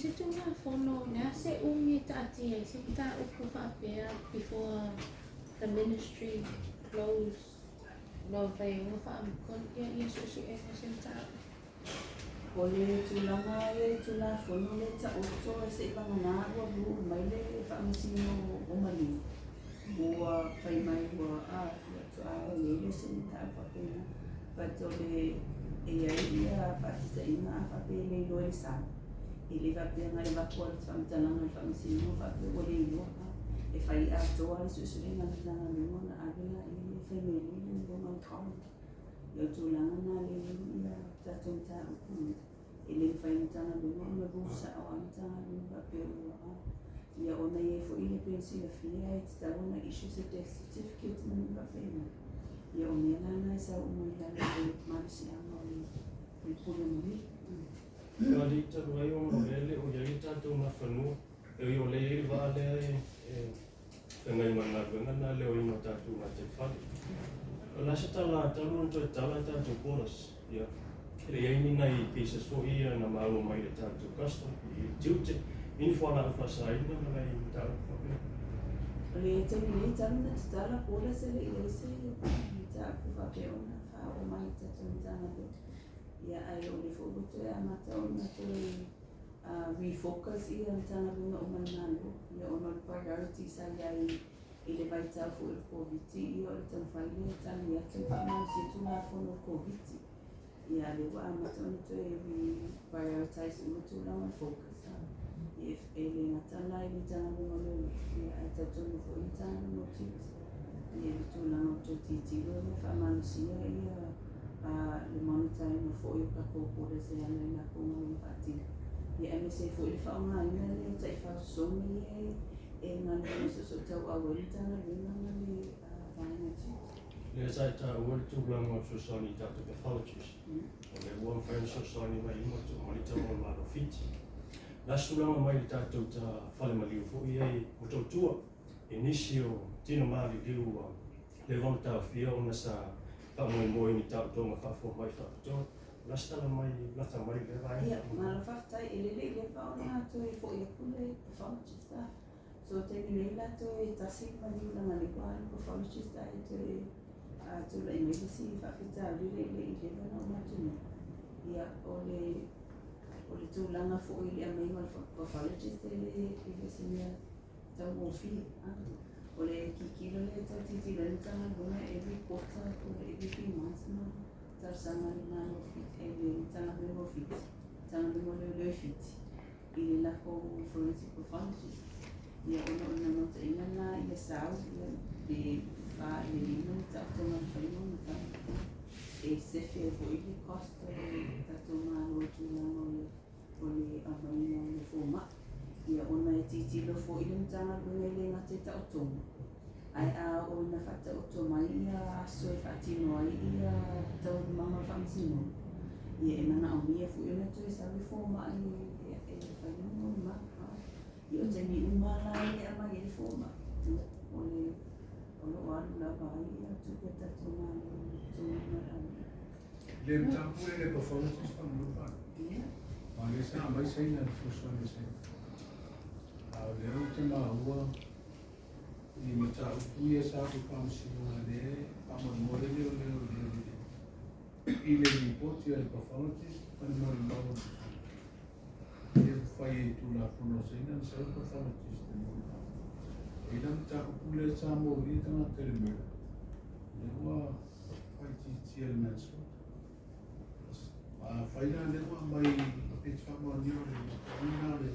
se tu nga fono na se umi taati se ta uku whapea before the ministry closed. No vai nga whaamkon ia susu e se ta. Ole tulanga tula fono le ta oto se pangana wa bu mai le whaamasino omali. Bua whai mai wa le se ta whapea. Patole ia patisa ina whapea le loe sa. Ele whapea ngai wakua le whamitalanga whaamasino whapea ole iloa. E whai atoa le susu e ngana tanga luma na agela e whai mele le ngoma kawa. Ia tulanga na le ia tatum ta uku. Ele whai tanga luma na busa o amtanga luma whapea ua. Ia ona e fo ile pensi la fia e te tawana issue se death certificate na luma whapea. Ia o mea nana e sa umoi lana e marisi anga o le pula mui. Ka dita ruai o lele o yai tātou na whanua. E o le iri wa alea e ngai mana ngana leo i ma tātou na te whare. O la se tala talu on toi tala tātou koras. Ia. Kere iei nei pisa so ia na maalo mai le tātou custom. I tiute. Ini whana a whasaina na ngai i tātou whapea. Le temi nei tana te tala koras e le iei se i tātou whapea ona wha o mai tātou tana le. Ia ai o le whoboto e amata o na toi refocus i an tana lunga o manalo. Ia ono le priority sa iai i le vaitau fu il COVID i o le tau whaile tani atu whamau si tula fono COVID. Ia le wa amata o na toi prioritize o tula o focus. Ia e le ngatana i le tana lunga lulu. Ia ai tatonu fo i tana lunga titi. Ia le tula o to titi lo le whamau si ia le monitoring na fo i kakopore se ana i nako ngai whati. Ia eme se fo i whaonga ina le tai whasomi e ngana so tau awari tana ringa le vainati. Le sai ta awari tūranga o Society tātou pathologies. O le Warm Friends Society mai ima tu malita o maro fiti. Nasu langa mai tātou ta whale maliu fo i ei o tau tua. Inisio tino maari liu le rona tau whia o na sa Pamoi moi ni tau tonga whafo mai whakato. Lastana mai, lata mai le vai. Ia, mara whaftai e lele le whaona to e fo i akule pathologist ta. So te ni leila to e tasi mani langa le kwaan pathologist ta e to e tula i medisi whawhita lele le i lewa na o matuna. Ia, o le tūlanga fo i le ameinga pathologist e le sinia tau o fi. O le kikilo le tau titi le tanga luna every quarter o le every 3 months na tau sanga na no fit e le tanga luna fit tanga luna le fit i le lako forensic pathologist ia ona no te ina na ia sau ia le fa le lima tau tonga whaino na e sefe fo i le cost o le tatu maa o tūlanga o le amaina o le fōma. Ia ona e titilo fo i le mtanga luna le ngate ta otonga. Ai o na fata oto mai ia so e fatino ai ia tau mama whamsino. Ia e mana au mia fu i ona tu e sabi fo ma ai e whaino ma. Ia o te ni umala i ama i le fo ma. O lo alu la vai ia tuke tatu ma tu ma. Le mtapu e le pathologist whamurupa. Ia. Ma le sa mai sei na fuso le sei. Le au te mahua i mata upuia sa ku pamsina le pamamore le i le report ia le pathologist panamore maua e whai tu la puno seina sa pathologist e na mata upule sa mo i tanga telemera le hua whai titi le nanso whai na le hua mai e whamua nio le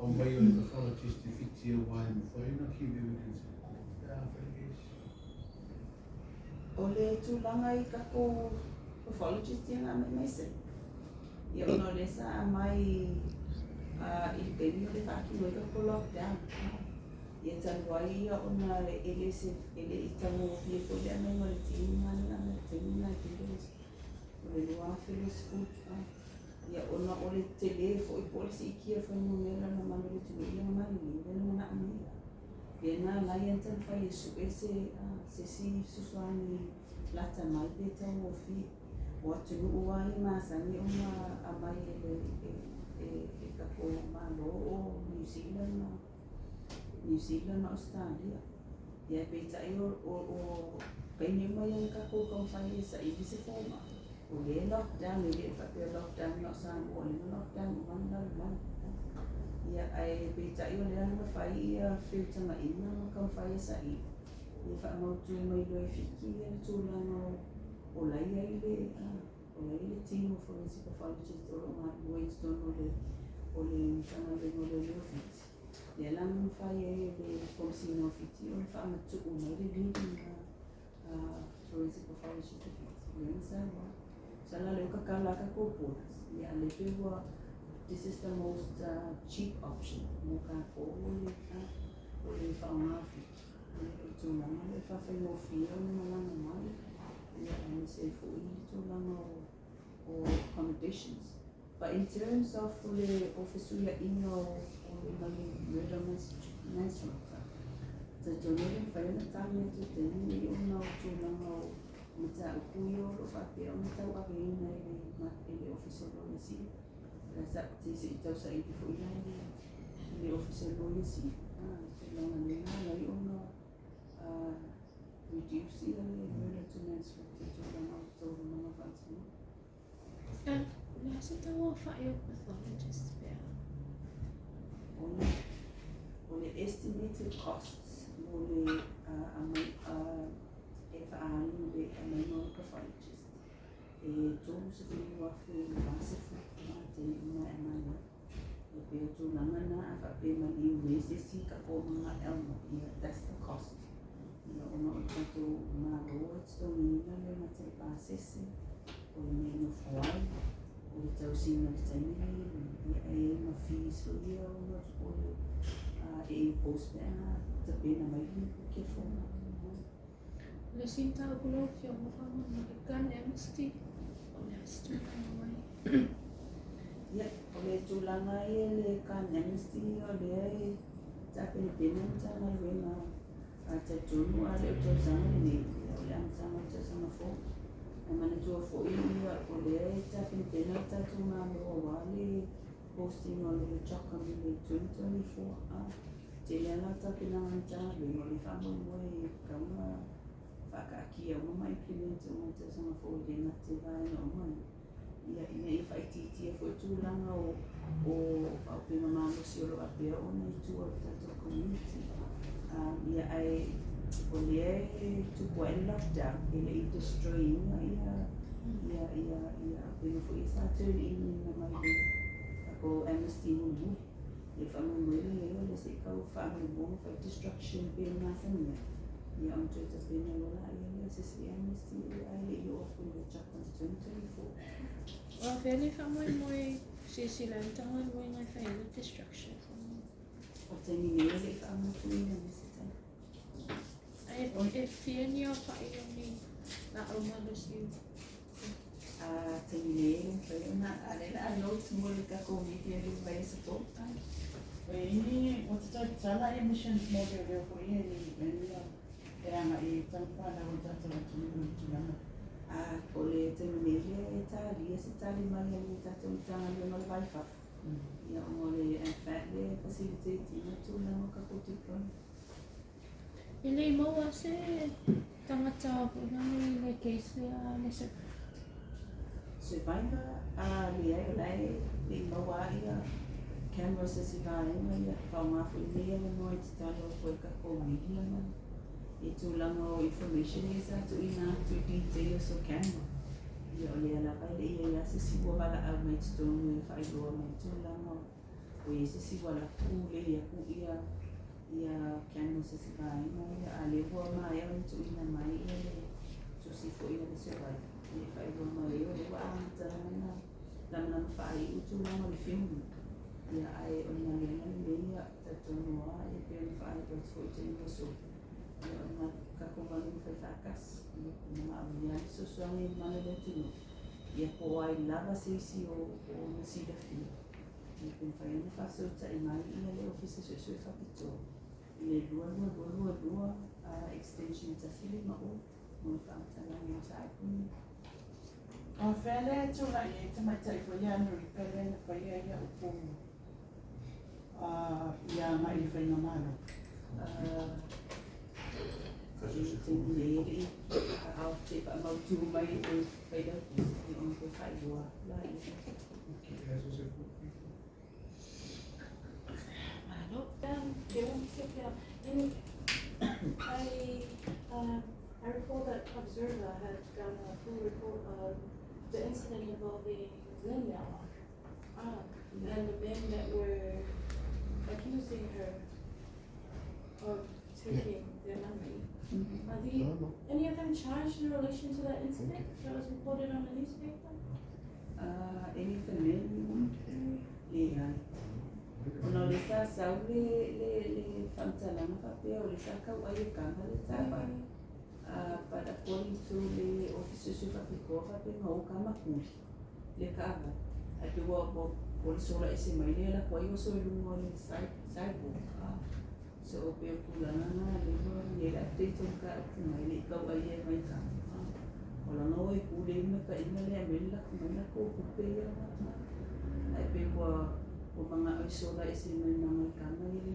au mai o le pathologist i fitia wai mo whai na ki evidence. O le tūlanga i kako pathologist i ngā mai se. Ia ono le sa mai i kemi o le whaki mo i kako lockdown. Ia tanu ai ia ona le ele i tango fie ko le amai o le tini mani ana tini na kilos. O le lua filos food. Ia ona o le tele fo i polisi i kia whaino mera na manu le tui ia mani ni vena na amia. Ia nā lai antan whai e su e se si susuani lata mai pe tau o fi. O atu nuu wai māsani o ngā amai e kako malo o New Zealand na Australia. Ia peitai o kaini mai ka ko ka whai sa iwi se fōma. O le lockdown, le whapea lockdown na Samoa, le lockdown o mana. Ia ai peitai o le anga whai ia whiutanga ina ka whai sa i. Ia whaamautu mai loe whiki ia tūlanga o lai ai le team of forensic pathologist o ngā Wainstone o le tanga le no le whiti. Ia langa whai ai le komisina o whiti o le whaamatu o mai le leading forensic pathologist o whiti. Ia Samoa. Sala leo ka kalaka ko puras. Ia le pewa, this is the most cheap option. Mo ka ko o le whaongawi. Le tūlanga le whawhai mo whia o le malanga mai. Ia ane se fo i tūlanga o accommodations. But in terms of le ofisuia ino o le mali murder manslaughter, te tūlanga whaina tāne tu te nini o nā tūlanga o mata ukuyo lo whapea o mata wake ina le officer lawyer si. Rasa te se itau sa iti fo ina le officer lawyer si. Tūlanga le ngā lai o nā reduce ia le murder to manslaughter tūlanga o tōru mga whaatino. Nā se taua whai o pathologist pēr? O le estimated costs mo le whaanu le amaino pathologist. Tōru se whiu wafu le wāsefu te ina e mana. E pēo tūlanga nā a whapea mali ue sesi ka pō mga elmo. That's the cost. Ia ono o tato ngā roa tō nina le mate pāsese. O le mei no whawai. O le tausina le taimini. Ia e ma fees o ia o le e post mea ta pena mai ke whonga. Le sinta o kulo fio mo whama na le gun amnesty o le astūlanga mai. Ia, o le tūlanga ia le gun amnesty o le ai ta pena tana wena a te tūnu a le o tausanga le o le amtanga tausanga fō. E mana tua fō ia o le ai ta pena tatu ngā loa wale posting o le chaka mi le 2024. Te lana ta pena anta le o le whamu moe kaunga whakaakia o mai implement o mai tausanga fō le nga te vai no mai. Ia ina I whaititia fo tūlanga o pima māmosi o lo apea o nei tua o tato community. Ia ai o le ai tupu ai lockdown e le I destroy inga ia pima fo I sa turn in na mai le ako amnesty mungu. E whamu mwere leo le se kau whamu mwonga whai destruction pēr māsania. Ia on tueta pēna lola ia leo se se amnesty ai le I o aku le chapter 2024. O vele whamoi moe se silantanga moe ngai whai le destruction. O te nini le whamu tuina me se tai. E whia ni o whai o ni na o malusi. Te nini le whai o na alela a notes mo le kako media le whai support. Ini o te tala e missions model leo ko ia ni benua e anga I tanwhana o tata o tūlanga. O le te nini le tali, se tali mai le tata o tanga le mai waifa. Ia o le le facilitate ina tūlanga kako tikon. I le maua se tangata o punani le case le se Survivor le ai o lai le maua ia camera se si vaenga ia whaungafu I mea le noi te talo o koe kako media man. E tūlanga o information e sa tu ina tu details o camera. Ia o le ala pai le ia se si wala au mai tonu e whairoa mai tūlanga o e se si wala ku le ia ku ia camera se si vaenga ia a le hua mai au tu ina mai ia le tu si fo ia le survivor. Ia whairoa mai o le wa amata lama whai utūlanga le filmu. Ia ai o nā lena lea tato noa e pēr ni whaare pēr tfo I te ingoso. Ia o nā kakovani whai whakas. Ia o nā awiani sosuangi mana le tino. Ia po ai lava seisi o nasida whiu. Ia pēr whai ana whasota I mai ia le ofisa sui whakito. Ia lua extension tasili ma o. Mo whaatala ni o sa aipuni. O whele tūla I te mai tai fo ia nuri pere na whai ia upongu. ia nga i whainga malo. Au te pa mau tu mai e pai da i on te fai dua la i. I recall that Observer had done a full report of the incident involving Linda, and the men that were accusing her of taking their money. Any of them charged in relation to that incident that was reported on the newspaper? Any family le ono le sa sau le whantalanga whapea o le sa kau ai e kanga le tāpa. But according to the officers who whapikoa whapea ngā o ka makuri le kāwa. A te wā o le sola e se mai le la kua i o so e lungo le sidewalk. So o peo kulana na le hoa le la te tau ka aku mai le kau ai e mai kanga. O la ngau e kule ina ka ina le amela kumai na ko kupe ia mata. Ai pe kua o mga ai sola e se mai mga kanga i le